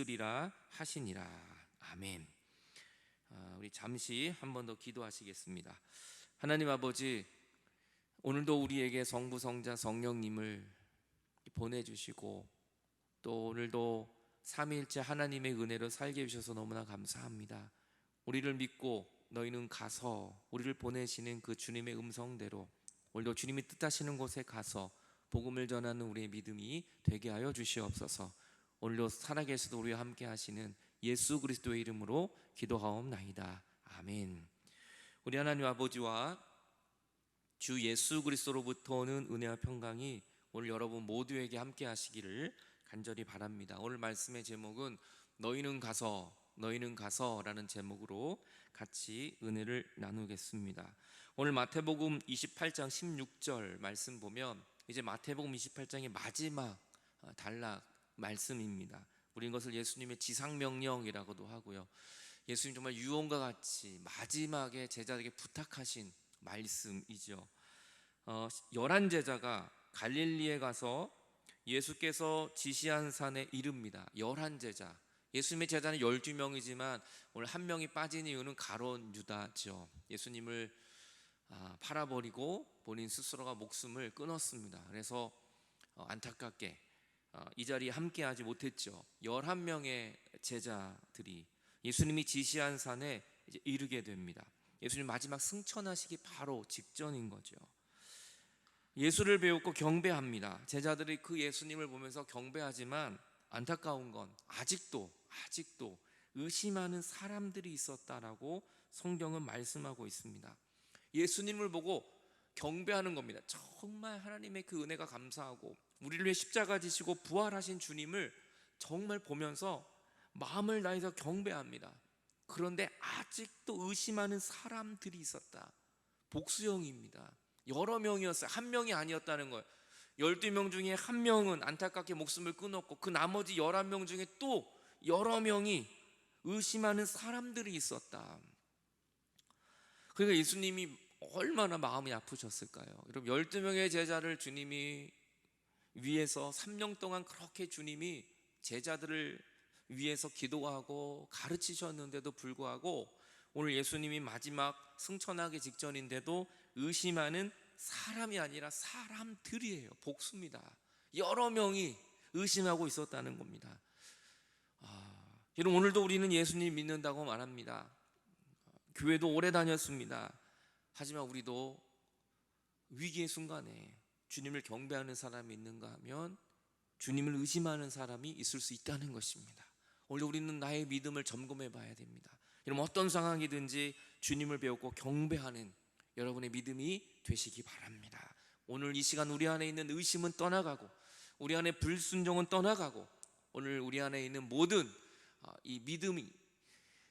리라 하시니라. 아멘. 우리 잠시 한 번 더 기도하시겠습니다. 하나님 아버지, 오늘도 우리에게 성부, 성자, 성령님을 보내주시고 또 오늘도 삼위일체 하나님의 은혜로 살게 해주셔서 너무나 감사합니다. 우리를 믿고 너희는 가서 우리를 보내시는 그 주님의 음성대로 오늘도 주님이 뜻하시는 곳에 가서 복음을 전하는 우리의 믿음이 되게 하여 주시옵소서. 오늘도 살아계셔도 우리와 함께 하시는 예수 그리스도의 이름으로 기도하옵나이다. 아멘. 우리 하나님 아버지와 주 예수 그리스도로부터 오는 은혜와 평강이 오늘 여러분 모두에게 함께 하시기를 간절히 바랍니다. 오늘 말씀의 제목은 너희는 가서 라는 제목으로 같이 은혜를 나누겠습니다. 오늘 마태복음 28장 16절 말씀 보면 이제 마태복음 28장의 마지막 단락 말씀입니다. 우리는 것을 예수님의 지상명령이라고도 하고요, 예수님 정말 유언과 같이 마지막에 제자들에게 부탁하신 말씀이죠. 11제자가 갈릴리에 가서 예수께서 지시한 산에 이릅니다. 11제자, 예수님의 제자는 12명이지만 오늘 한 명이 빠진 이유는 가룟 유다죠. 예수님을 팔아버리고 본인 스스로가 목숨을 끊었습니다. 그래서 안타깝게 이 자리에 함께하지 못했죠. 11명의 제자들이 예수님이 지시한 산에 이제 이르게 됩니다. 예수님 마지막 승천하시기 바로 직전인 거죠. 예수를 배우고 경배합니다. 제자들이 그 예수님을 보면서 경배하지만 안타까운 건 아직도 의심하는 사람들이 있었다라고 성경은 말씀하고 있습니다. 예수님을 보고 경배하는 겁니다. 정말 하나님의 그 은혜가 감사하고 우리를 위해 십자가 지시고 부활하신 주님을 정말 보면서 마음을 다해서 경배합니다. 그런데 아직도 의심하는 사람들이 있었다. 복수형입니다. 여러 명이었어요. 한 명이 아니었다는 거예요. 12명 중에 한 명은 안타깝게 목숨을 끊었고 그 나머지 11명 중에 또 여러 명이 의심하는 사람들이 있었다. 그러니까 예수님이 얼마나 마음이 아프셨을까요? 여러분, 12명의 제자를 주님이 위해서 3년 동안 그렇게 주님이 제자들을 위해서 기도하고 가르치셨는데도 불구하고 오늘 예수님이 마지막 승천하기 직전인데도 의심하는 사람이 아니라 사람들이에요. 복수입니다. 여러 명이 의심하고 있었다는 겁니다. 여러분, 오늘도 우리는 예수님 믿는다고 말합니다. 교회도 오래 다녔습니다. 하지만 우리도 위기의 순간에 주님을 경배하는 사람이 있는가 하면 주님을 의심하는 사람이 있을 수 있다는 것입니다. 오늘 우리는 나의 믿음을 점검해 봐야 됩니다. 여러분, 어떤 상황이든지 주님을 배우고 경배하는 여러분의 믿음이 되시기 바랍니다. 오늘 이 시간 우리 안에 있는 의심은 떠나가고 우리 안에 불순종은 떠나가고 오늘 우리 안에 있는 모든 이 믿음이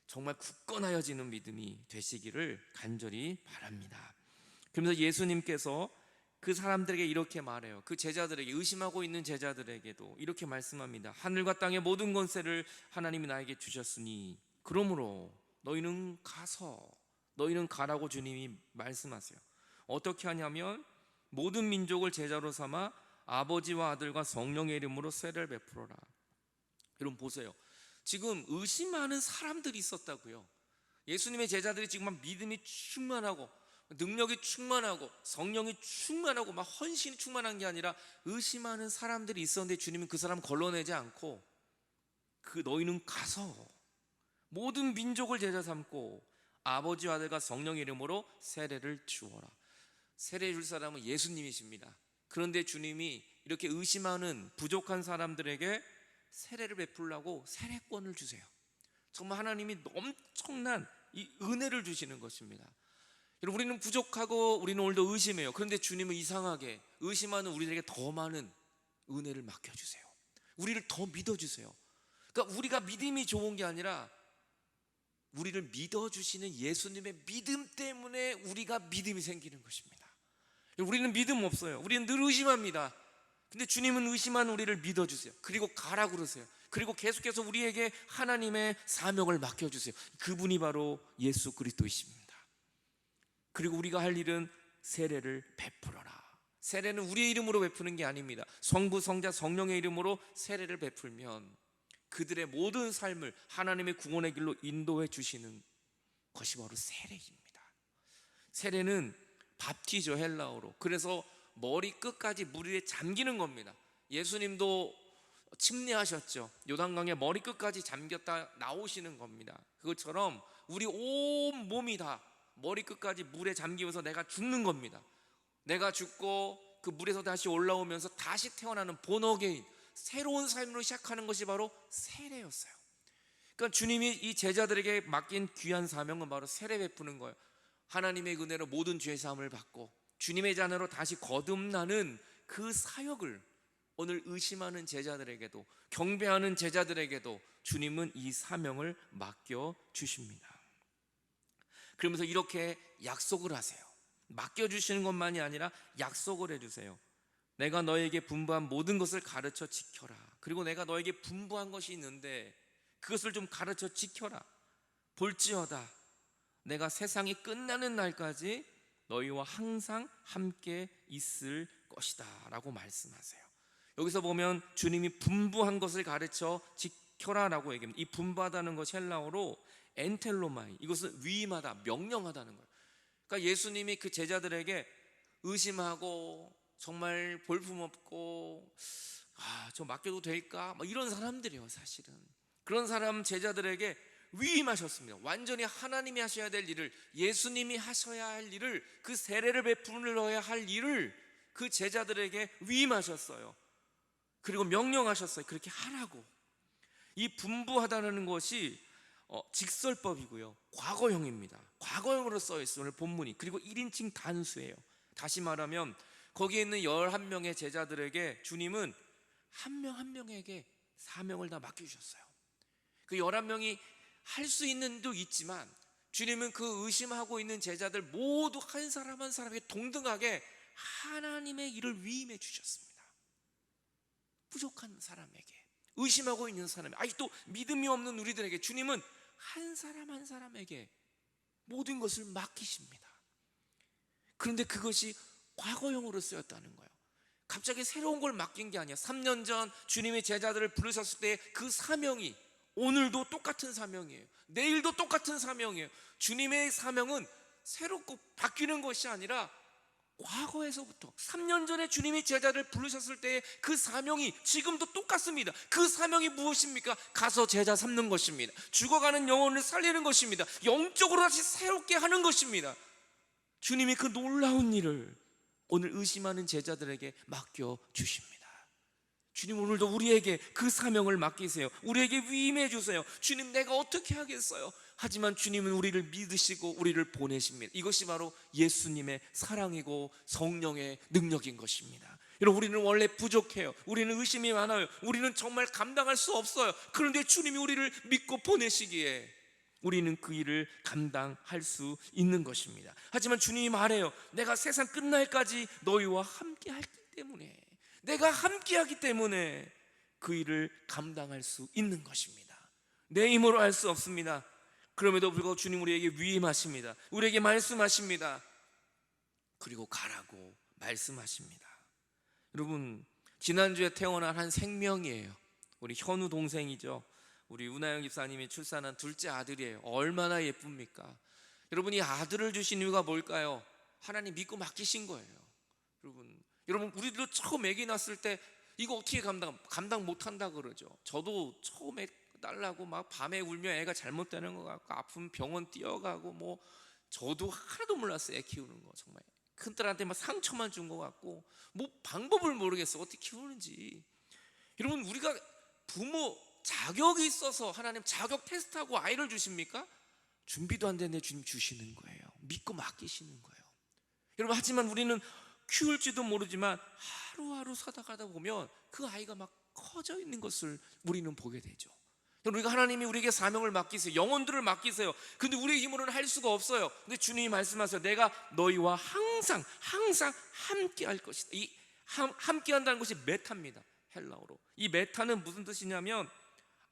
정말 굳건하여지는 믿음이 되시기를 간절히 바랍니다. 그러면서 예수님께서 그 사람들에게 이렇게 말해요. 그 제자들에게, 의심하고 있는 제자들에게도 이렇게 말씀합니다. 하늘과 땅의 모든 권세를 하나님이 나에게 주셨으니 그러므로 너희는 가라고 주님이 말씀하세요. 어떻게 하냐면 모든 민족을 제자로 삼아 아버지와 아들과 성령의 이름으로 세례를 베풀어라. 여러분 보세요. 지금 의심하는 사람들이 있었다고요. 예수님의 제자들이 지금 막 믿음이 충만하고 능력이 충만하고 성령이 충만하고 막 헌신이 충만한 게 아니라 의심하는 사람들이 있었는데 주님은 그 사람 걸러내지 않고 너희는 가서 모든 민족을 제자 삼고 아버지와 아들과 성령의 이름으로 세례를 주어라. 세례 줄 사람은 예수님이십니다. 그런데 주님이 이렇게 의심하는 부족한 사람들에게 세례를 베풀라고 세례권을 주세요. 정말 하나님이 엄청난 이 은혜를 주시는 것입니다. 여러분, 우리는 부족하고 우리는 오늘도 의심해요. 그런데 주님은 이상하게 의심하는 우리들에게 더 많은 은혜를 맡겨주세요. 우리를 더 믿어주세요. 그러니까 우리가 믿음이 좋은 게 아니라 우리를 믿어주시는 예수님의 믿음 때문에 우리가 믿음이 생기는 것입니다. 우리는 믿음 없어요. 우리는 늘 의심합니다. 근데 주님은 의심한 우리를 믿어주세요. 그리고 가라 그러세요. 그리고 계속해서 우리에게 하나님의 사명을 맡겨주세요. 그분이 바로 예수 그리스도이십니다. 그리고 우리가 할 일은 세례를 베풀어라. 세례는 우리의 이름으로 베푸는 게 아닙니다. 성부, 성자, 성령의 이름으로 세례를 베풀면 그들의 모든 삶을 하나님의 구원의 길로 인도해 주시는 것이 바로 세례입니다. 세례는 밥티죠, 헬라어로. 그래서 머리 끝까지 물 위에 잠기는 겁니다. 예수님도 침례하셨죠. 요단강에 머리 끝까지 잠겼다 나오시는 겁니다. 그것처럼 우리 온 몸이 다 머리 끝까지 물에 잠기면서 내가 죽는 겁니다. 내가 죽고 그 물에서 다시 올라오면서 다시 태어나는 본어게인, 새로운 삶으로 시작하는 것이 바로 세례였어요. 그러니까 주님이 이 제자들에게 맡긴 귀한 사명은 바로 세례 베푸는 거예요. 하나님의 은혜로 모든 죄 사함을 받고 주님의 자녀로 다시 거듭나는 그 사역을 오늘 의심하는 제자들에게도, 경배하는 제자들에게도 주님은 이 사명을 맡겨 주십니다. 그러면서 이렇게 약속을 하세요. 맡겨주시는 것만이 아니라 약속을 해주세요. 내가 너에게 분부한 모든 것을 가르쳐 지켜라. 그리고 내가 너에게 분부한 것이 있는데 그것을 좀 가르쳐 지켜라. 볼지어다 내가 세상이 끝나는 날까지 너희와 항상 함께 있을 것이다 라고 말씀하세요. 여기서 보면 주님이 분부한 것을 가르쳐 지켜라 라고 얘기합니다. 이 분부하다는 것이 헬라어로 엔텔로마이, 이것은 위임하다, 명령하다는 거예요. 그러니까 예수님이 그 제자들에게 의심하고 정말 볼품없고 저 맡겨도 될까? 이런 사람들이에요. 사실은 그런 사람 제자들에게 위임하셨습니다. 완전히 하나님이 하셔야 될 일을, 예수님이 하셔야 할 일을, 그 세례를 베풀어야 할 일을 그 제자들에게 위임하셨어요. 그리고 명령하셨어요. 그렇게 하라고. 이 분부하다는 것이 직설법이고요, 과거형입니다. 과거형으로 써 있어요, 오늘 본문이. 그리고 1인칭 단수예요. 다시 말하면 거기에 있는 11명의 제자들에게 주님은 한 명 한 명에게 사명을 다 맡겨주셨어요. 그 11명이 할 수 있는 일도 있지만 주님은 그 의심하고 있는 제자들 모두 한 사람 한 사람에게 동등하게 하나님의 일을 위임해 주셨습니다. 부족한 사람에게, 의심하고 있는 사람에게, 아직도 믿음이 없는 우리들에게 주님은 한 사람 한 사람에게 모든 것을 맡기십니다. 그런데 그것이 과거형으로 쓰였다는 거예요. 갑자기 새로운 걸 맡긴 게 아니야. 3년 전 주님이 제자들을 부르셨을 때 그 사명이 오늘도 똑같은 사명이에요. 내일도 똑같은 사명이에요. 주님의 사명은 새롭고 바뀌는 것이 아니라 과거에서부터 3년 전에 주님이 제자를 부르셨을 때의 그 사명이 지금도 똑같습니다. 그 사명이 무엇입니까? 가서 제자 삼는 것입니다. 죽어가는 영혼을 살리는 것입니다. 영적으로 다시 새롭게 하는 것입니다. 주님이 그 놀라운 일을 오늘 의심하는 제자들에게 맡겨주십니다. 주님 오늘도 우리에게 그 사명을 맡기세요. 우리에게 위임해 주세요. 주님 내가 어떻게 하겠어요? 하지만 주님은 우리를 믿으시고 우리를 보내십니다. 이것이 바로 예수님의 사랑이고 성령의 능력인 것입니다. 여러분, 우리는 원래 부족해요. 우리는 의심이 많아요. 우리는 정말 감당할 수 없어요. 그런데 주님이 우리를 믿고 보내시기에 우리는 그 일을 감당할 수 있는 것입니다. 하지만 주님이 말해요. 내가 세상 끝날까지 너희와 함께 하기 때문에, 내가 함께 하기 때문에 그 일을 감당할 수 있는 것입니다. 내 힘으로 할 수 없습니다. 그럼에도 불구하고 주님 우리에게 위임하십니다. 우리에게 말씀하십니다. 그리고 가라고 말씀하십니다. 여러분, 지난주에 태어난 한 생명이에요. 우리 현우 동생이죠. 우리 운하영 집사님이 출산한 둘째 아들이에요. 얼마나 예쁩니까? 여러분, 이 아들을 주신 이유가 뭘까요? 하나님 믿고 맡기신 거예요. 여러분 우리도 처음 아기 낳았을 때 이거 어떻게 감당 못한다 그러죠. 저도 처음에 딸라고 막 밤에 울면 애가 잘못되는 것 같고 아프면 병원 뛰어가고 저도 하나도 몰랐어요. 애 키우는 거. 정말 큰딸한테 막 상처만 준 것 같고 방법을 모르겠어, 어떻게 키우는지. 여러분, 우리가 부모 자격이 있어서 하나님 자격 테스트하고 아이를 주십니까? 준비도 안 되는데 주님 주시는 거예요. 믿고 맡기시는 거예요. 여러분, 하지만 우리는 키울지도 모르지만 하루하루 살아가다 보면 그 아이가 막 커져 있는 것을 우리는 보게 되죠. 우리가 하나님이 우리에게 사명을 맡기세요. 영혼들을 맡기세요. 근데 우리의 힘으로는 할 수가 없어요. 근데 주님이 말씀하세요. 내가 너희와 항상 함께 할 것이다. 이 함께 한다는 것이 메타입니다. 헬라어로. 이 메타는 무슨 뜻이냐면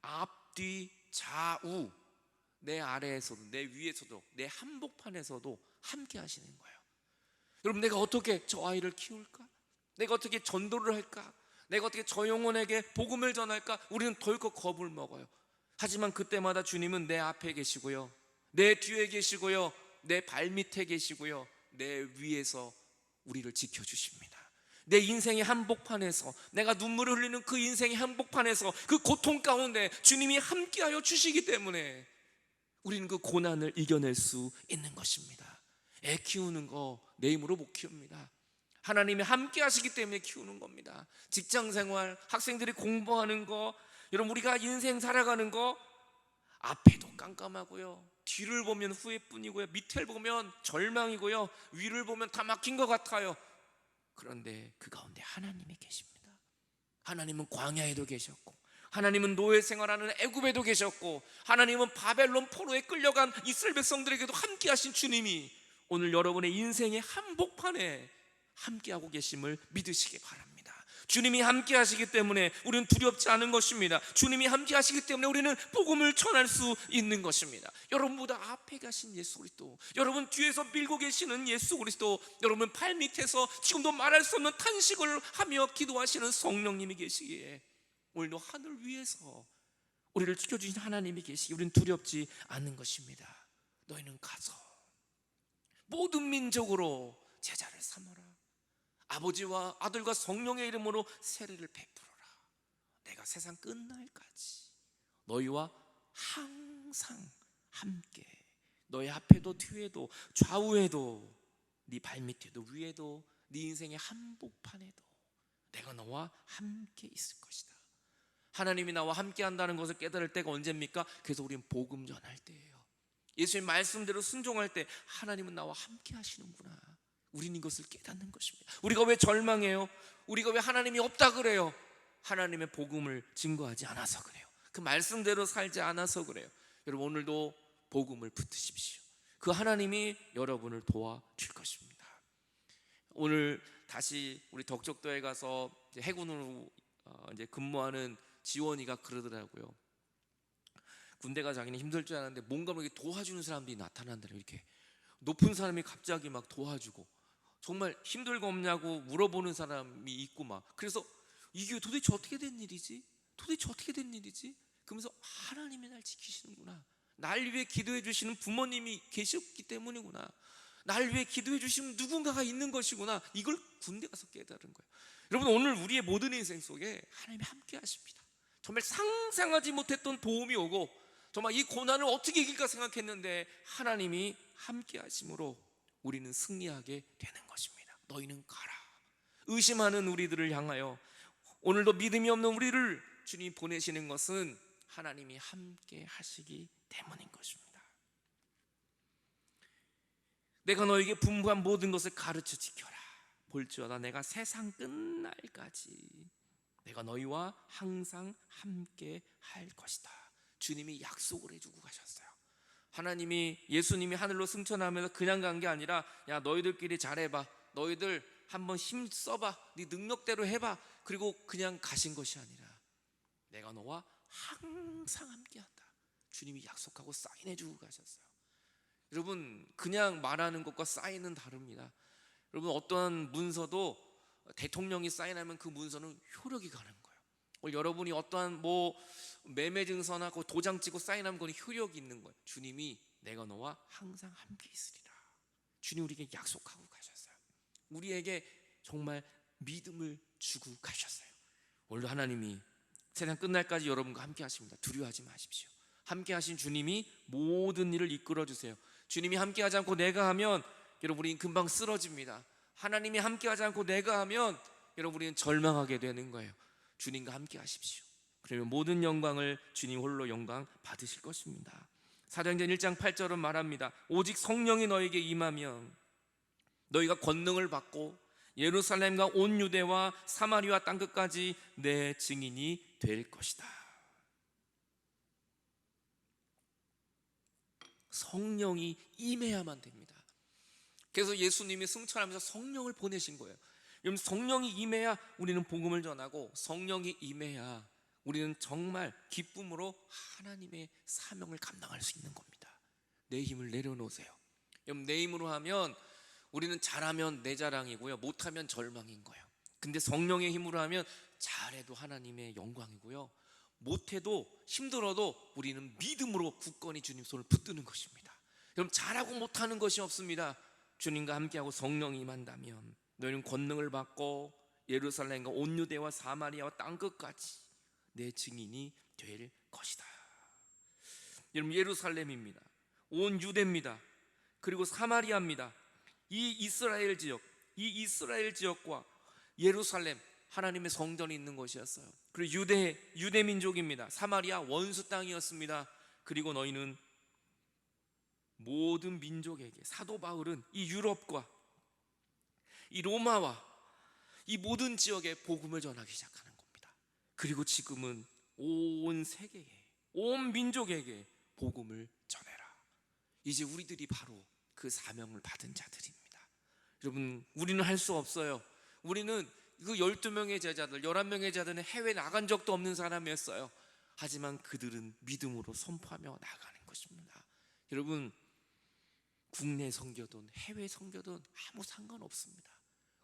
앞, 뒤, 좌우, 내 아래에서도 내 위에서도 내 한복판에서도 함께 하시는 거예요. 여러분, 내가 어떻게 저 아이를 키울까? 내가 어떻게 전도를 할까? 내가 어떻게 저 영혼에게 복음을 전할까? 우리는 덜컥 겁을 먹어요. 하지만 그때마다 주님은 내 앞에 계시고요, 내 뒤에 계시고요, 내 발밑에 계시고요, 내 위에서 우리를 지켜주십니다. 내 인생의 한복판에서, 내가 눈물을 흘리는 그 인생의 한복판에서, 그 고통 가운데 주님이 함께하여 주시기 때문에 우리는 그 고난을 이겨낼 수 있는 것입니다. 애 키우는 거 내 힘으로 못 키웁니다. 하나님이 함께 하시기 때문에 키우는 겁니다. 직장생활, 학생들이 공부하는 거, 여러분 우리가 인생 살아가는 거 앞에도 깜깜하고요, 뒤를 보면 후회뿐이고요, 밑을 보면 절망이고요, 위를 보면 다 막힌 것 같아요. 그런데 그 가운데 하나님이 계십니다. 하나님은 광야에도 계셨고, 하나님은 노예 생활하는 애굽에도 계셨고, 하나님은 바벨론 포로에 끌려간 이스라엘 백성들에게도 함께 하신 주님이 오늘 여러분의 인생의 한복판에 함께하고 계심을 믿으시기 바랍니다. 주님이 함께 하시기 때문에 우리는 두렵지 않은 것입니다. 주님이 함께 하시기 때문에 우리는 복음을 전할 수 있는 것입니다. 여러분보다 앞에 가신 예수 그리스도, 여러분 뒤에서 밀고 계시는 예수 그리스도, 여러분 발 밑에서 지금도 말할 수 없는 탄식을 하며 기도하시는 성령님이 계시기에 오늘도 하늘 위에서 우리를 지켜주신 하나님이 계시기에 우리는 두렵지 않는 것입니다. 너희는 가서 모든 민족으로 제자를 삼아라. 아버지와 아들과 성령의 이름으로 세례를 베풀어라. 내가 세상 끝날까지 너희와 항상 함께, 너희 앞에도 뒤에도 좌우에도 네 발밑에도 위에도 네 인생의 한복판에도 내가 너와 함께 있을 것이다. 하나님이 나와 함께 한다는 것을 깨달을 때가 언제입니까? 그래서 우리는 복음 전할 때예요. 예수님 말씀대로 순종할 때 하나님은 나와 함께 하시는구나, 우리는 이것을 깨닫는 것입니다. 우리가 왜 절망해요? 우리가 왜 하나님이 없다 그래요? 하나님의 복음을 증거하지 않아서 그래요. 그 말씀대로 살지 않아서 그래요. 여러분 오늘도 복음을 붙드십시오. 그 하나님이 여러분을 도와줄 것입니다. 오늘 다시 우리 덕적도에 가서 해군으로 이제 근무하는 지원이가 그러더라고요. 군대가 자기는 힘들 줄 알았는데 뭔가 이렇게 도와주는 사람들이 나타난다는, 이렇게 높은 사람이 갑자기 막 도와주고, 정말 힘들고 없냐고 물어보는 사람이 있고 막, 그래서 이게 도대체 어떻게 된 일이지? 도대체 어떻게 된 일이지? 그러면서 하나님이 날 지키시는구나, 날 위해 기도해 주시는 부모님이 계셨기 때문이구나, 날 위해 기도해 주시는 누군가가 있는 것이구나, 이걸 군대 가서 깨달은 거예요. 여러분 오늘 우리의 모든 인생 속에 하나님이 함께 하십니다. 정말 상상하지 못했던 도움이 오고, 정말 이 고난을 어떻게 이길까 생각했는데 하나님이 함께 하심으로 우리는 승리하게 되는 것입니다. 너희는 가라. 의심하는 우리들을 향하여 오늘도 믿음이 없는 우리를 주님이 보내시는 것은 하나님이 함께 하시기 때문인 것입니다. 내가 너에게 분부한 모든 것을 가르쳐 지켜라. 볼지어다 내가 세상 끝날까지 내가 너희와 항상 함께 할 것이다. 주님이 약속을 해주고 가셨어요. 하나님이, 예수님이 하늘로 승천하면서 그냥 간 게 아니라, 야 너희들끼리 잘해봐, 너희들 한번 힘 써봐, 네 능력대로 해봐, 그리고 그냥 가신 것이 아니라 내가 너와 항상 함께한다. 주님이 약속하고 사인해주고 가셨어요. 여러분 그냥 말하는 것과 사인은 다릅니다. 여러분 어떠한 문서도 대통령이 사인하면 그 문서는 효력이 가는 거예요. 여러분이 어떠한 매매 증서나 그 도장 찍고 사인하면 그건 효력이 있는 거예요. 주님이 내가 너와 항상 함께 있으리라. 주님 우리에게 약속하고 가셨어요. 우리에게 정말 믿음을 주고 가셨어요. 오늘도 하나님이 세상 끝날까지 여러분과 함께 하십니다. 두려워하지 마십시오. 함께 하신 주님이 모든 일을 이끌어 주세요. 주님이 함께 하지 않고 내가 하면 여러분 우리는 금방 쓰러집니다. 하나님이 함께 하지 않고 내가 하면 여러분 우리는 절망하게 되는 거예요. 주님과 함께 하십시오. 그러면 모든 영광을 주님 홀로 영광 받으실 것입니다. 사도행전 1장 8절은 말합니다. 오직 성령이 너에게 임하면 너희가 권능을 받고 예루살렘과 온 유대와 사마리아 땅끝까지 내 증인이 될 것이다. 성령이 임해야만 됩니다. 그래서 예수님이 승천하면서 성령을 보내신 거예요. 여러분 성령이 임해야 우리는 복음을 전하고, 성령이 임해야 우리는 정말 기쁨으로 하나님의 사명을 감당할 수 있는 겁니다. 내 힘을 내려놓으세요. 여러분 내 힘으로 하면 우리는 잘하면 내 자랑이고요, 못하면 절망인 거예요. 근데 성령의 힘으로 하면 잘해도 하나님의 영광이고요, 못해도 힘들어도 우리는 믿음으로 굳건히 주님 손을 붙드는 것입니다. 여러분, 잘하고 못하는 것이 없습니다. 주님과 함께하고 성령이 임한다면 너희는 권능을 받고 예루살렘과 온 유대와 사마리아와 땅끝까지 내 증인이 될 것이다. 여러분, 예루살렘입니다. 온 유대입니다. 그리고 사마리아입니다. 이 이스라엘 지역과 예루살렘, 하나님의 성전이 있는 곳이었어요. 그리고 유대 민족입니다. 사마리아 원수 땅이었습니다. 그리고 너희는 모든 민족에게, 사도 바울은 이 유럽과 이 로마와 이 모든 지역에 복음을 전하기 시작하는 겁니다. 그리고 지금은 온 세계에, 온 민족에게 복음을 전해라. 이제 우리들이 바로 그 사명을 받은 자들입니다. 여러분, 우리는 할 수 없어요. 우리는 그 12명의 제자들, 11명의 제자들은 해외 나간 적도 없는 사람이었어요. 하지만 그들은 믿음으로 선포하며 나가는 것입니다. 여러분, 국내 선교든 해외 선교든 아무 상관없습니다.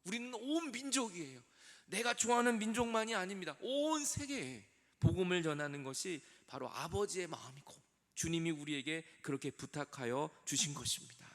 우리는 온 민족이에요. 내가 좋아하는 민족만이 아닙니다. 온 세계에 복음을 전하는 것이 바로 아버지의 마음이고 주님이 우리에게 그렇게 부탁하여 주신 것입니다.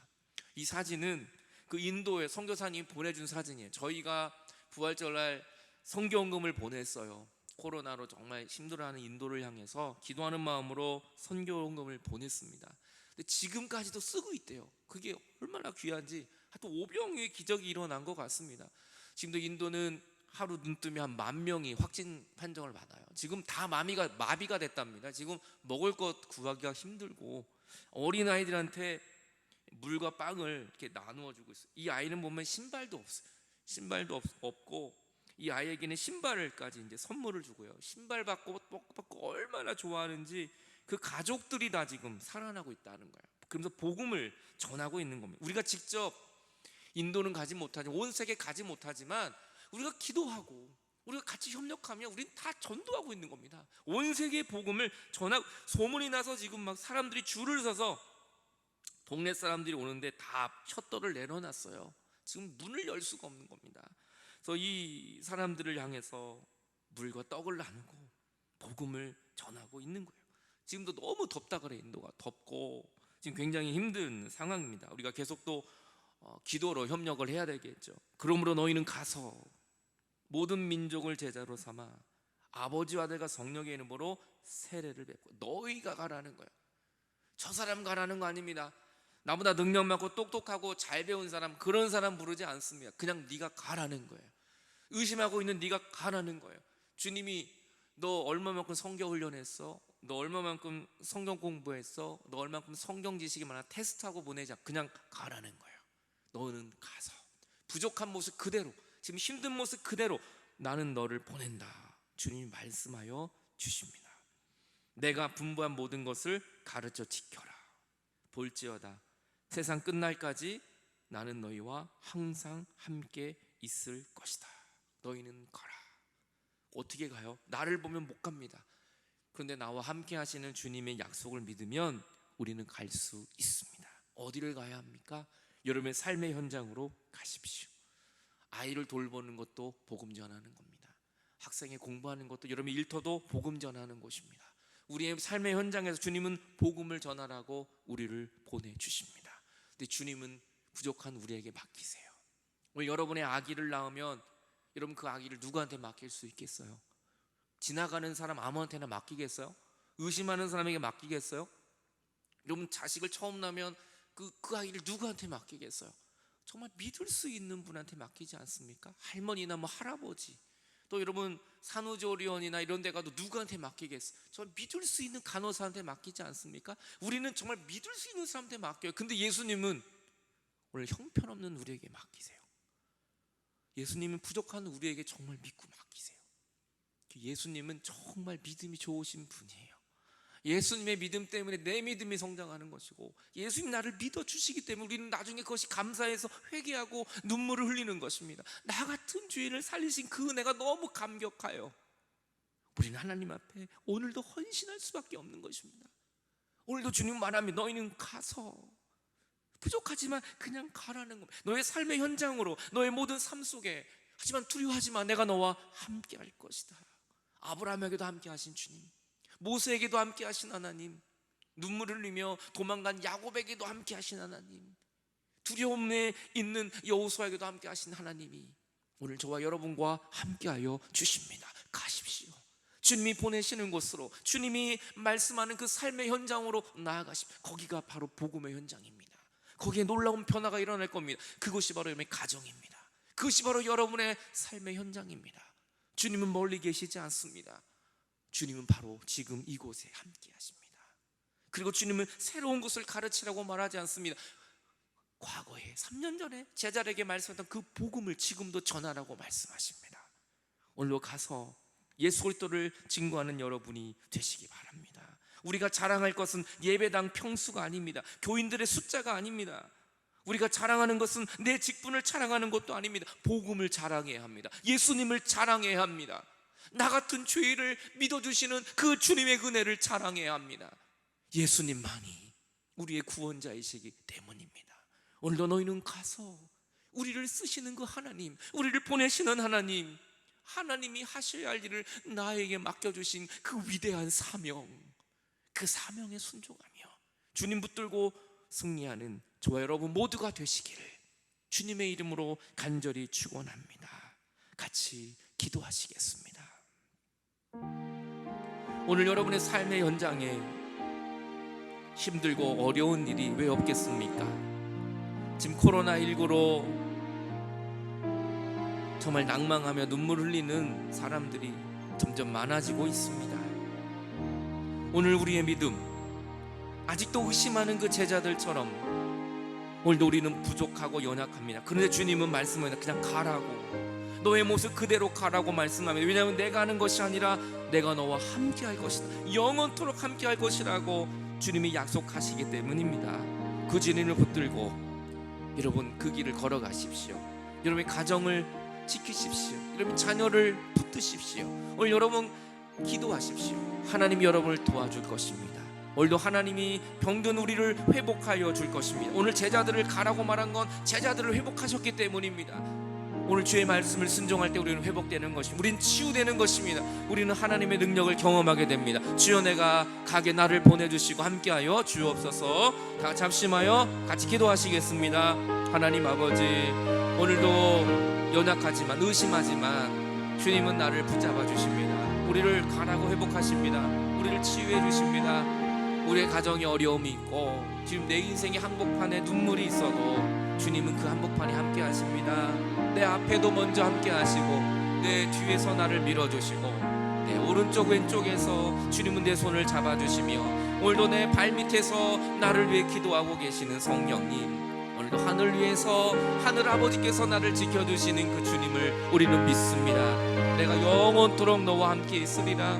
이 사진은 그 인도의 선교사님이 보내준 사진이에요. 저희가 부활절날 선교헌금을 보냈어요. 코로나로 정말 힘들어하는 인도를 향해서 기도하는 마음으로 선교헌금을 보냈습니다. 근데 지금까지도 쓰고 있대요. 그게 얼마나 귀한지. 하여튼 5병의 기적이 일어난 것 같습니다. 지금도 인도는 하루 눈 뜨면 한 10,000명이 확진 판정을 받아요. 지금 다 마비가 됐답니다. 지금 먹을 것 구하기가 힘들고 어린아이들한테 물과 빵을 이렇게 나누어 주고 있어요. 이 아이는 보면 신발도 없어요. 신발도 없고 이 아이에게는 신발을까지 이제 선물을 주고요. 신발 받고 얼마나 좋아하는지 그 가족들이 다 지금 살아나고 있다는 거예요. 그러면서 복음을 전하고 있는 겁니다. 우리가 직접 인도는 가지 못하지만, 온 세계 가지 못하지만 우리가 기도하고 우리가 같이 협력하면 우리는 다 전도하고 있는 겁니다. 온 세계의 복음을 전하고, 소문이 나서 지금 막 사람들이 줄을 서서 동네 사람들이 오는데 다 셔터를 내려놨어요. 지금 문을 열 수가 없는 겁니다. 그래서 이 사람들을 향해서 물과 떡을 나누고 복음을 전하고 있는 거예요. 지금도 너무 덥다 그래. 인도가 덥고 지금 굉장히 힘든 상황입니다. 우리가 계속 또 기도로 협력을 해야 되겠죠. 그러므로 너희는 가서 모든 민족을 제자로 삼아 아버지와 아들과 성령의 이름으로 세례를 뵙고, 너희가 가라는 거예요. 저 사람 가라는 거 아닙니다. 나보다 능력 많고 똑똑하고 잘 배운 사람, 그런 사람 부르지 않습니다. 그냥 네가 가라는 거예요. 의심하고 있는 네가 가라는 거예요. 주님이 너 얼마만큼 성경 훈련했어? 너 얼마만큼 성경 공부했어? 너 얼마만큼 성경 지식이 많아? 테스트하고 보내자. 그냥 가라는 거예요. 너는 가서 부족한 모습 그대로, 지금 힘든 모습 그대로 나는 너를 보낸다. 주님이 말씀하여 주십니다. 내가 분부한 모든 것을 가르쳐 지켜라. 볼지어다 세상 끝날까지 나는 너희와 항상 함께 있을 것이다. 너희는 가라. 어떻게 가요? 나를 보면 못 갑니다. 그런데 나와 함께 하시는 주님의 약속을 믿으면 우리는 갈 수 있습니다. 어디를 가야 합니까? 여러분의 삶의 현장으로 가십시오. 아이를 돌보는 것도 복음 전하는 겁니다. 학생이 공부하는 것도, 여러분의 일터도 복음 전하는 곳입니다. 우리의 삶의 현장에서 주님은 복음을 전하라고 우리를 보내주십니다. 근데 주님은 부족한 우리에게 맡기세요. 오늘 여러분의 아기를 낳으면 여러분 그 아기를 누구한테 맡길 수 있겠어요? 지나가는 사람 아무한테나 맡기겠어요? 의심하는 사람에게 맡기겠어요? 여러분 자식을 처음 낳으면 그 아이를 누구한테 맡기겠어요? 정말 믿을 수 있는 분한테 맡기지 않습니까? 할머니나 뭐 할아버지, 또 여러분 산후조리원이나 이런 데 가도 누구한테 맡기겠어요? 정말 믿을 수 있는 간호사한테 맡기지 않습니까? 우리는 정말 믿을 수 있는 사람한테 맡겨요. 근데 예수님은 오늘 형편없는 우리에게 맡기세요. 예수님은 부족한 우리에게 정말 믿고 맡기세요. 예수님은 정말 믿음이 좋으신 분이에요. 예수님의 믿음 때문에 내 믿음이 성장하는 것이고, 예수님 나를 믿어주시기 때문에 우리는 나중에 그것이 감사해서 회개하고 눈물을 흘리는 것입니다. 나 같은 죄인을 살리신 그 은혜가 너무 감격하여 우리는 하나님 앞에 오늘도 헌신할 수밖에 없는 것입니다. 오늘도 주님 말합니다. 너희는 가서, 부족하지만 그냥 가라는 겁니다. 너의 삶의 현장으로, 너의 모든 삶 속에 하지만 두려워하지 마. 내가 너와 함께 할 것이다. 아브라함에게도 함께 하신 주님, 모세에게도 함께 하신 하나님, 눈물을 흘리며 도망간 야곱에게도 함께 하신 하나님, 두려움에 있는 여호수아에게도 함께 하신 하나님이 오늘 저와 여러분과 함께하여 주십니다. 가십시오. 주님이 보내시는 곳으로, 주님이 말씀하는 그 삶의 현장으로 나아가십시오. 거기가 바로 복음의 현장입니다. 거기에 놀라운 변화가 일어날 겁니다. 그것이 바로 여러분의 가정입니다. 그것이 바로 여러분의 삶의 현장입니다. 주님은 멀리 계시지 않습니다. 주님은 바로 지금 이곳에 함께 하십니다. 그리고 주님은 새로운 것을 가르치라고 말하지 않습니다. 과거에 3년 전에 제자들에게 말씀했던 그 복음을 지금도 전하라고 말씀하십니다. 오늘로 가서 예수 그리스도를 증거하는 여러분이 되시기 바랍니다. 우리가 자랑할 것은 예배당 평수가 아닙니다. 교인들의 숫자가 아닙니다. 우리가 자랑하는 것은 내 직분을 자랑하는 것도 아닙니다. 복음을 자랑해야 합니다. 예수님을 자랑해야 합니다. 나 같은 죄를 믿어주시는 그 주님의 은혜를 자랑해야 합니다. 예수님만이 우리의 구원자이시기 때문입니다. 오늘도 너희는 가서 우리를 쓰시는 그 하나님, 우리를 보내시는 하나님, 하나님이 하셔야 할 일을 나에게 맡겨주신 그 위대한 사명, 그 사명에 순종하며 주님 붙들고 승리하는 저와 여러분 모두가 되시기를 주님의 이름으로 간절히 축원합니다. 같이 기도하시겠습니다. 오늘 여러분의 삶의 현장에 힘들고 어려운 일이 왜 없겠습니까? 지금 코로나19로 정말 낭망하며 눈물 흘리는 사람들이 점점 많아지고 있습니다. 오늘 우리의 믿음, 아직도 의심하는 그 제자들처럼 오늘도 우리는 부족하고 연약합니다. 그런데 주님은 말씀합니다. 그냥 가라고, 너의 모습 그대로 가라고 말씀합니다. 왜냐하면 내가 하는 것이 아니라 내가 너와 함께 할 것이다, 영원토록 함께 할 것이라고 주님이 약속하시기 때문입니다. 그 주님을 붙들고 여러분 그 길을 걸어가십시오. 여러분의 가정을 지키십시오. 여러분 자녀를 붙드십시오. 오늘 여러분 기도하십시오. 하나님이 여러분을 도와줄 것입니다. 오늘도 하나님이 병든 우리를 회복하여 줄 것입니다. 오늘 제자들을 가라고 말한 건 제자들을 회복하셨기 때문입니다. 오늘 주의 말씀을 순종할 때 우리는 회복되는 것입니다. 우리는 치유되는 것입니다. 우리는 하나님의 능력을 경험하게 됩니다. 주여 내가 가게 나를 보내주시고 함께하여 주옵소서. 다 같이 합심하여 같이 기도하시겠습니다. 하나님 아버지, 오늘도 연약하지만 의심하지만 주님은 나를 붙잡아 주십니다. 우리를 가라고 회복하십니다. 우리를 치유해 주십니다. 우리의 가정에 어려움이 있고 지금 내 인생의 한복판에 눈물이 있어도 주님은 그 한복판에 함께 하십니다. 내 앞에도 먼저 함께 하시고 내 뒤에서 나를 밀어주시고 내 오른쪽 왼쪽에서 주님은 내 손을 잡아주시며 오늘도 내 발밑에서 나를 위해 기도하고 계시는 성령님, 오늘도 하늘 위에서 하늘 아버지께서 나를 지켜주시는 그 주님을 우리는 믿습니다. 내가 영원토록 너와 함께 있으리라.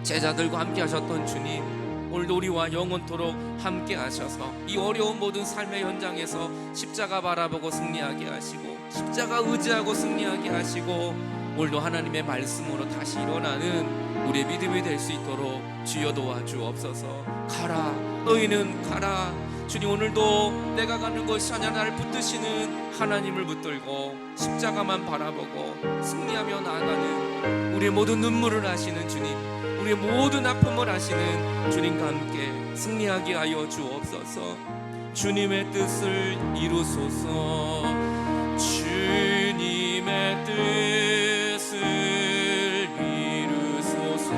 제자들과 함께 하셨던 주님, 오늘도 우리와 영원토록 함께 하셔서 이 어려운 모든 삶의 현장에서 십자가 바라보고 승리하게 하시고 십자가 의지하고 승리하게 하시고 오늘도 하나님의 말씀으로 다시 일어나는 우리의 믿음이 될 수 있도록 주여 도와주옵소서. 가라, 너희는 가라. 주님, 오늘도 내가 가는 것이 아니라 나를 붙드시는 하나님을 붙들고 십자가만 바라보고 승리하며 나아가는 우리의 모든 눈물을 아시는 주님, 우리의 모든 아픔을 아시는 주님과 함께 승리하게 하여 주옵소서. 주님의 뜻을 이루소서. 주님의 뜻을 이루소서.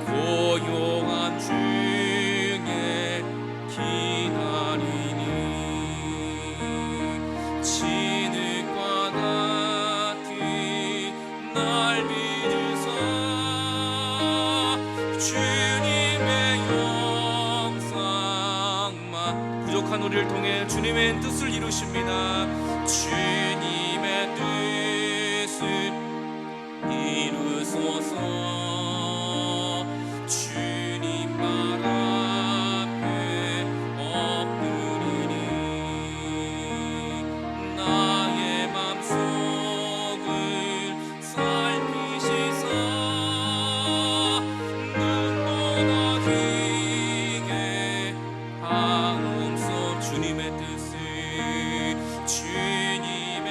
고요한 중에 기다리니 진흙과 같은 날 믿으소. 주님의 영상만 부족한 우리를 통해 주님의 뜻을 이루십니다. 주님의 뜻을 이루소서. 주님 말 앞에 엎드리니 나의 맘속을 살피시사 눈보다 희게 하옵소. 주님의 뜻을 주님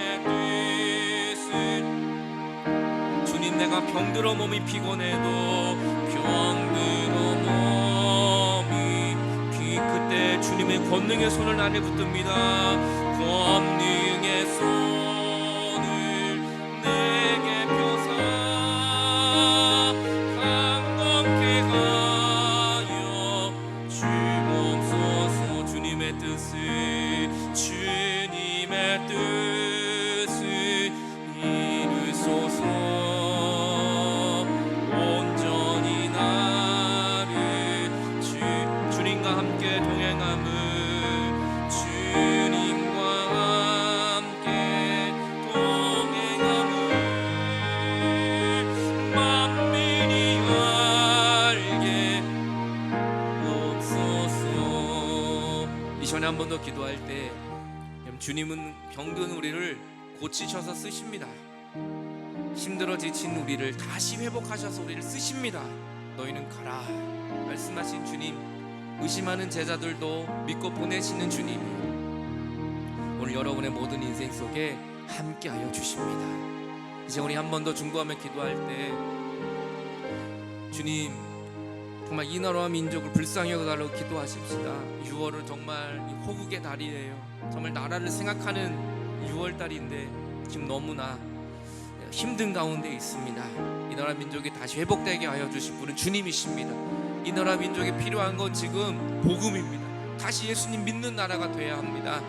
피곤해도 병들어 몸이 그때 주님의 권능의 손을 나를 붙듭니다. 권능의 손을 내게 펴사 강건케 하여 주옵소서. 주님의 뜻을 이루소서. 온전히 나를 주님과 함께 동행함을 주님과 함께 동행함을 만민이 알게 없소서. 이 시간에 한 번 더 기도할 때 주님은 병든 우리를 고치셔서 쓰십니다. 힘들어 지친 우리를 다시 회복하셔서 우리를 쓰십니다. 너희는 가라 말씀하신 주님, 의심하는 제자들도 믿고 보내시는 주님, 오늘 여러분의 모든 인생 속에 함께하여 주십니다. 이제 우리 한 번 더 중보하며 기도할 때 주님, 정말 이 나라와 민족을 불쌍히 여겨달라고 기도하십시다. 6월은 정말 호국의 달이에요. 정말 나라를 생각하는 6월달인데 지금 너무나 힘든 가운데 있습니다. 이 나라 민족이 다시 회복되게 하여 주실 분은 주님이십니다. 이 나라 민족에 필요한 건 지금 복음입니다. 다시 예수님 믿는 나라가 돼야 합니다.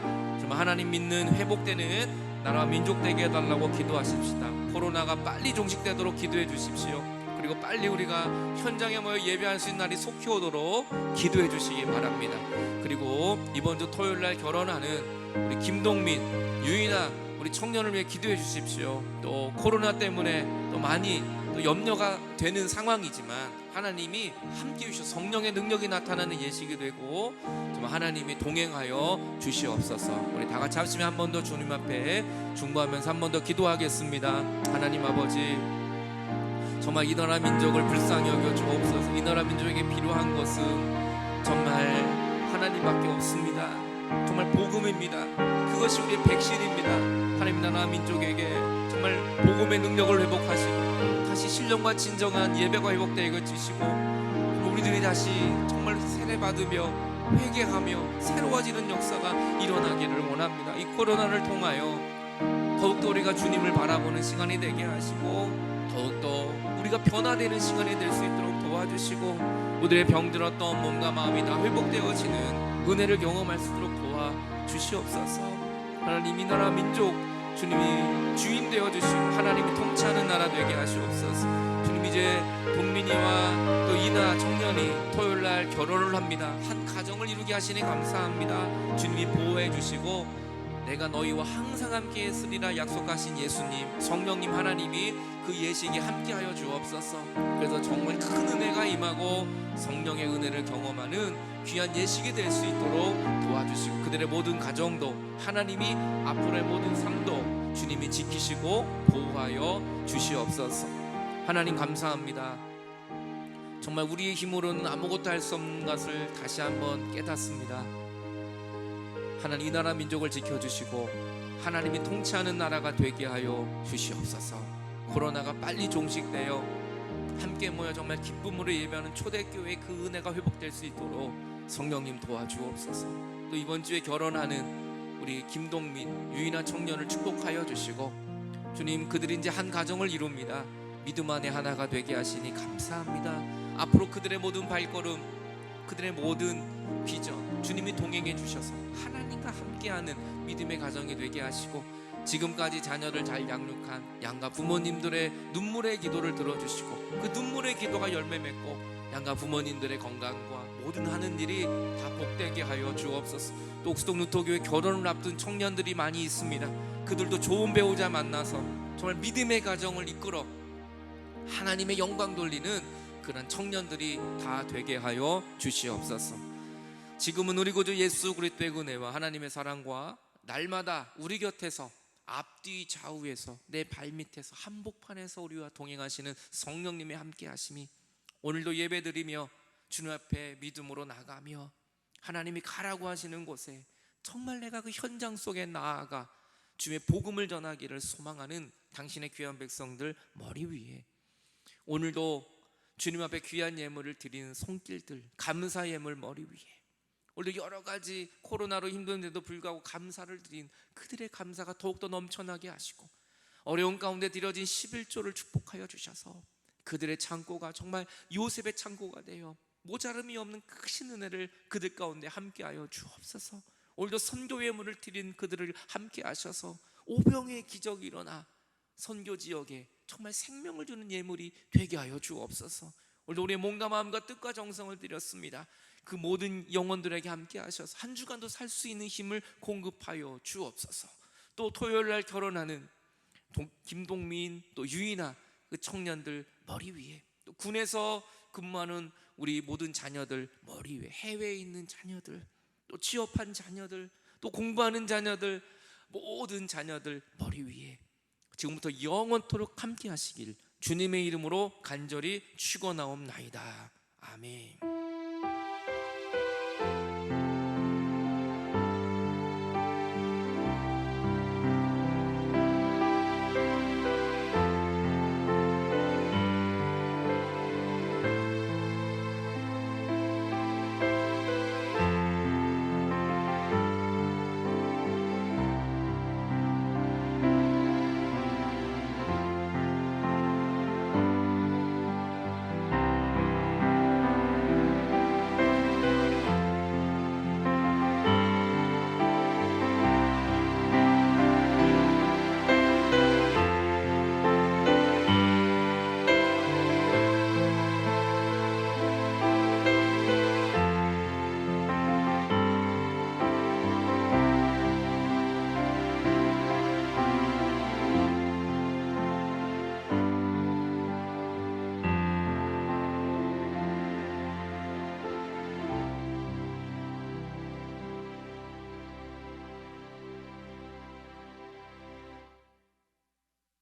정말 하나님 믿는 회복되는 나라와 민족 되게 해달라고 기도하십시다. 코로나가 빨리 종식되도록 기도해 주십시오. 그리고 빨리 우리가 현장에 모여 예배할 수 있는 날이 속히 오도록 기도해 주시기 바랍니다. 그리고 이번 주 토요일날 결혼하는 우리 김동민, 유인아 우리 청년을 위해 기도해 주십시오. 또 코로나 때문에 또 많이 또 염려가 되는 상황이지만 하나님이 함께 해주셔서 성령의 능력이 나타나는 예식이 되고 정말 하나님이 동행하여 주시옵소서. 우리 다 같이 합심에 한 번 더 주님 앞에 중보하면서 한 번 더 기도하겠습니다. 하나님 아버지, 정말 이 나라 민족을 불쌍히 여겨 주옵소서. 이 나라 민족에게 필요한 것은 정말 하나님밖에 없습니다. 정말 복음입니다. 그것이 우리의 백신입니다. 하나님, 나라 민족에게 정말 복음의 능력을 회복하시고 다시 신령과 진정한 예배가 회복되게 해주시고 우리들이 다시 정말 세례받으며 회개하며 새로워지는 역사가 일어나기를 원합니다. 이 코로나를 통하여 더욱더 우리가 주님을 바라보는 시간이 되게 하시고 더욱더 우리가 변화되는 시간이 될 수 있도록 도와주시고 우리의 병들었던 몸과 마음이 다 회복되어지는 은혜를 경험할 수 있도록 도와주시옵소서. 하나님, 이 나라 민족 주님이 주인 되어주시고 하나님이 통치하는 나라 되게 하시옵소서. 주님, 이제 동민이와 또 이나 청년이 토요일날 결혼을 합니다. 한 가정을 이루게 하시니 감사합니다. 주님이 보호해 주시고 내가 너희와 항상 함께 있으리라 약속하신 예수님, 성령님 하나님이 그 예식에 함께하여 주옵소서. 그래서 정말 큰 은혜가 임하고 성령의 은혜를 경험하는 귀한 예식이 될 수 있도록 도와주시고 그들의 모든 가정도 하나님이 앞으로의 모든 삶도 주님이 지키시고 보호하여 주시옵소서. 하나님 감사합니다. 정말 우리의 힘으로는 아무것도 할 수 없는 것을 다시 한번 깨닫습니다. 하나님, 이 나라 민족을 지켜주시고 하나님이 통치하는 나라가 되게 하여 주시옵소서. 코로나가 빨리 종식되어 함께 모여 정말 기쁨으로 예배하는 초대교회의 그 은혜가 회복될 수 있도록 성령님 도와주옵소서. 또 이번 주에 결혼하는 우리 김동민, 유인아 청년을 축복하여 주시고 주님, 그들이 이제 한 가정을 이룹니다. 믿음 안에 하나가 되게 하시니 감사합니다. 앞으로 그들의 모든 발걸음, 그들의 모든 비전 주님이 동행해 주셔서 하나님과 함께하는 믿음의 가정이 되게 하시고 지금까지 자녀를 잘 양육한 양가 부모님들의 눈물의 기도를 들어주시고 그 눈물의 기도가 열매 맺고 양가 부모님들의 건강과 모든 하는 일이 다 복되게 하여 주옵소서. 또 옥수동 누토교회 결혼을 앞둔 청년들이 많이 있습니다. 그들도 좋은 배우자 만나서 정말 믿음의 가정을 이끌어 하나님의 영광 돌리는 그런 청년들이 다 되게 하여 주시옵소서. 지금은 우리 구주 예수 그리스도의 은혜와 하나님의 사랑과 날마다 우리 곁에서 앞뒤 좌우에서 내 발밑에서 한복판에서 우리와 동행하시는 성령님의 함께 하심이 오늘도 예배드리며 주님 앞에 믿음으로 나가며 하나님이 가라고 하시는 곳에 정말 내가 그 현장 속에 나아가 주의 복음을 전하기를 소망하는 당신의 귀한 백성들 머리 위에 오늘도 주님 앞에 귀한 예물을 드리는 손길들, 감사 예물 머리 위에, 오늘도 여러 가지 코로나로 힘든데도 불구하고 감사를 드린 그들의 감사가 더욱더 넘쳐나게 하시고, 어려운 가운데 드려진 11조를 축복하여 주셔서 그들의 창고가 정말 요셉의 창고가 되어 모자름이 없는 크신 은혜를 그들 가운데 함께하여 주옵소서. 오늘도 선교 예물을 드린 그들을 함께 하셔서 오병의 기적이 일어나 선교 지역에 정말 생명을 주는 예물이 되게 하여 주옵소서. 오늘도 우리의 몸과 마음과 뜻과 정성을 드렸습니다. 그 모든 영혼들에게 함께 하셔서 한 주간도 살 수 있는 힘을 공급하여 주옵소서. 또 토요일 날 결혼하는 김동민, 또 유이나 그 청년들 머리 위에, 또 군에서 근무하는 우리 모든 자녀들 머리 위에, 해외에 있는 자녀들, 또 취업한 자녀들, 또 공부하는 자녀들, 모든 자녀들 머리 위에 지금부터 영원토록 함께 하시길 주님의 이름으로 간절히 축원하옵나이다. 아멘.